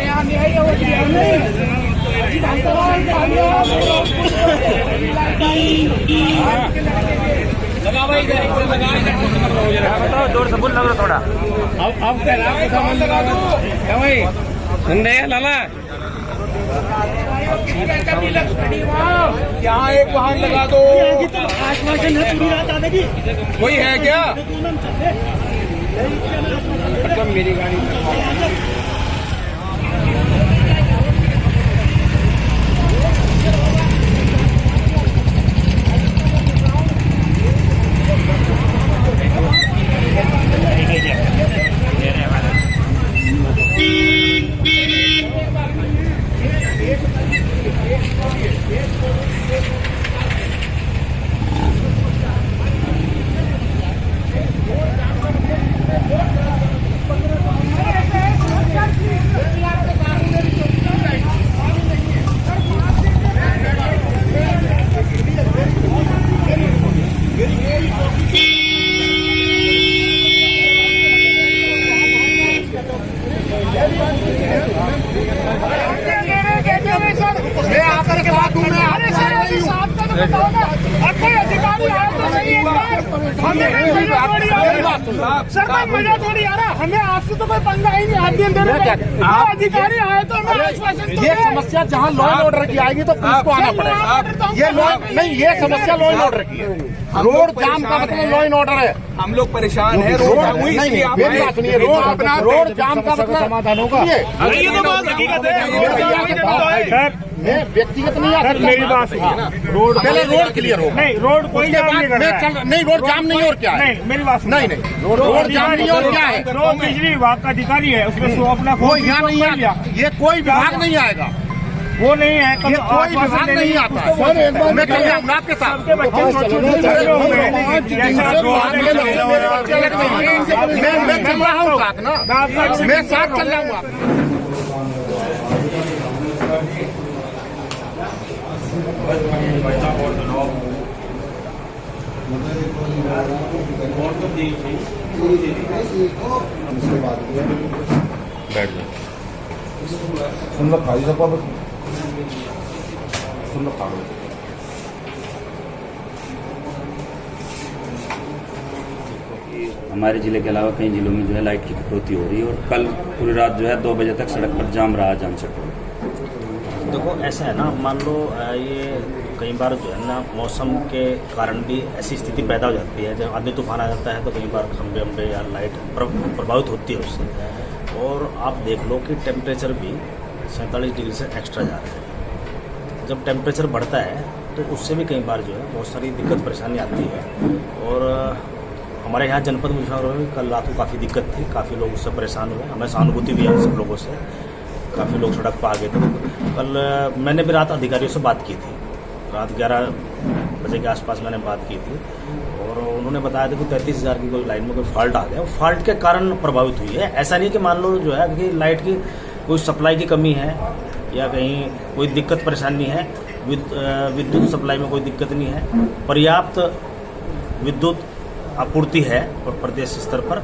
यहाँ नहीं आई वो लगा भाई बताओ जोर से बोल लग रहा थोड़ा अब सामान लगा दो क्या भाई ठंडे लाला यहाँ एक वाहन लगा दो आश्वासन है पूरी रात आने की कोई है क्या मतलब मेरी गाड़ी सर कोई मजा थोड़ी आ रहा हमें आपसे तो कोई पंगा ही नहीं हाथ दे रहे अधिकारी आए तो हमें आश्वासन ये समस्या जहाँ लॉ एंड ऑर्डर की आएगी तो पुलिस को आना पड़ेगा ये लॉ नहीं ये समस्या लॉ एंड ऑर्डर की है रोड जाम का मतलब लॉ एंड ऑर्डर है हम लोग परेशान है रोड सुनिए रोड जाम का मतलब समाधान होगा व्यक्तिगत नहीं आता मेरी बात रोड पहले रोड क्लियर हो नहीं रोड कोई जाम नहीं रोड जाम नहीं और क्या है नहीं मेरी बात नहीं रोड जाम नहीं और क्या है रोड बिजली विभाग का अधिकारी है उसमें सो अपना कोई यहाँ नहीं आया ये कोई विभाग नहीं आएगा वो नहीं है ये कोई विभाग नहीं आता मैं चल रहा हूँ आपके साथ मैं चल रहा हूँ साथ ना मैं साथ चल रहा हूँ सुन लो खाली सब सुन लो खा लो हमारे जिले के अलावा कई जिलों में जो है लाइट की कटौती हो रही है और कल पूरी रात जो है 2 बजे तक सड़क पर जाम रहा जान सकता। देखो ऐसा है ना मान लो ये कई बार जो है ना मौसम के कारण भी ऐसी स्थिति पैदा हो जाती है जब आंधी तूफान आ जाता है तो कई बार खंबे वंबे या लाइट प्रभावित होती है उससे और आप देख लो कि टेम्परेचर भी 47 डिग्री से एक्स्ट्रा जा रहा है। जब टेम्परेचर बढ़ता है तो उससे भी कई बार जो है बहुत सारी दिक्कत परेशानी आती है और हमारे यहाँ जनपद मुजफ्फरनगर में कल रात को काफ़ी दिक्कत थी, काफ़ी लोग उससे परेशान हुए, हमें सहानुभूति भी है सब लोगों से, काफ़ी लोग सड़क पर आ गए थे। कल मैंने भी रात अधिकारियों से बात की थी, रात 11 बजे के आसपास मैंने बात की थी और उन्होंने बताया था कि 33,000 की कोई लाइन में कोई फॉल्ट आ गया, वो फॉल्ट के कारण प्रभावित हुई है। ऐसा नहीं कि मान लो जो है कि लाइट की कोई सप्लाई की कमी है या कहीं कोई दिक्कत परेशानी है, विद्युत सप्लाई में कोई दिक्कत नहीं है, पर्याप्त विद्युत आपूर्ति है प्रदेश स्तर पर।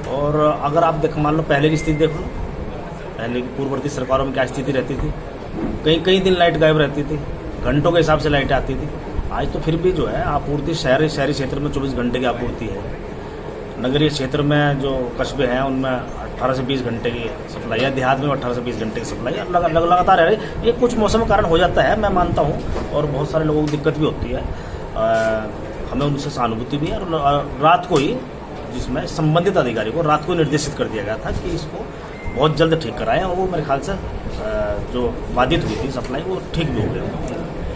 और अगर आप मान लो पहले की स्थिति देख लो, पहले की पूर्ववर्ती सरकारों में क्या स्थिति रहती थी, कई दिन लाइट गायब रहती थी, घंटों के हिसाब से लाइट आती थी। आज तो फिर भी जो है आपूर्ति शहरी क्षेत्र में 24 घंटे की आपूर्ति है, नगरीय क्षेत्र में जो कस्बे हैं उनमें 18 से 20 घंटे की सप्लाई है, देहात में 18 से 20 घंटे की सप्लाई लगातार है। ये कुछ मौसम के कारण हो जाता है, मैं मानता हूँ, और बहुत सारे लोगों को दिक्कत भी होती है। हमें उनसे सहानुभूति भी है और रात को ही जिसमें संबंधित अधिकारी को रात को निर्देशित कर दिया गया था कि इसको बहुत जल्द ठीक कराएं और वो मेरे ख्याल से जो बाधित हुई थी सप्लाई वो ठीक भी हो गया।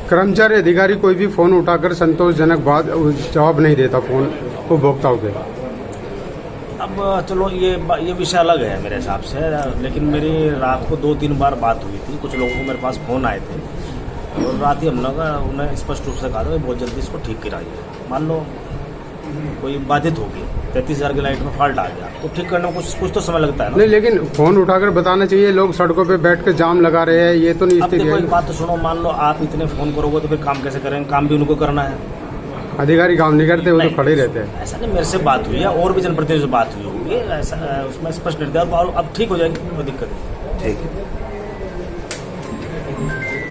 कर्मचारी अधिकारी कोई भी फोन उठाकर संतोषजनक बात जवाब नहीं देता फोन उपभोक्ताओं के। अब चलो ये विषय अलग है मेरे हिसाब से, लेकिन मेरी रात को 2-3 बार बात हुई थी, कुछ लोगों को मेरे पास फ़ोन आए थे और रात ही हम लोग उन्हें स्पष्ट रूप से कहा था कि बहुत जल्दी इसको ठीक कराइए। मान लो कोई बाधित होगी, 33,000 की लाइट में फॉल्ट आ गया तो ठीक करने में कुछ तो समय लगता है ना। नहीं, लेकिन फोन उठाकर बताना चाहिए, लोग सड़कों पे बैठ कर जाम लगा रहे हैं, ये तो नहीं स्थिति है। कोई बात तो सुनो, मान लो आप इतने फ़ोन करोगे तो फिर काम कैसे करेंगे, काम भी उनको करना है। अधिकारी काम नहीं करते, वो तो नहीं, खड़े ही रहते हैं। ऐसा नहीं, मेरे से बात हुई है और भी जनप्रतिनिधियों से बात हुई होगी, ऐसा उसमें स्पष्ट निर्देश और अब ठीक हो जाएगी, कोई दिक्कत नहीं। ठीक है।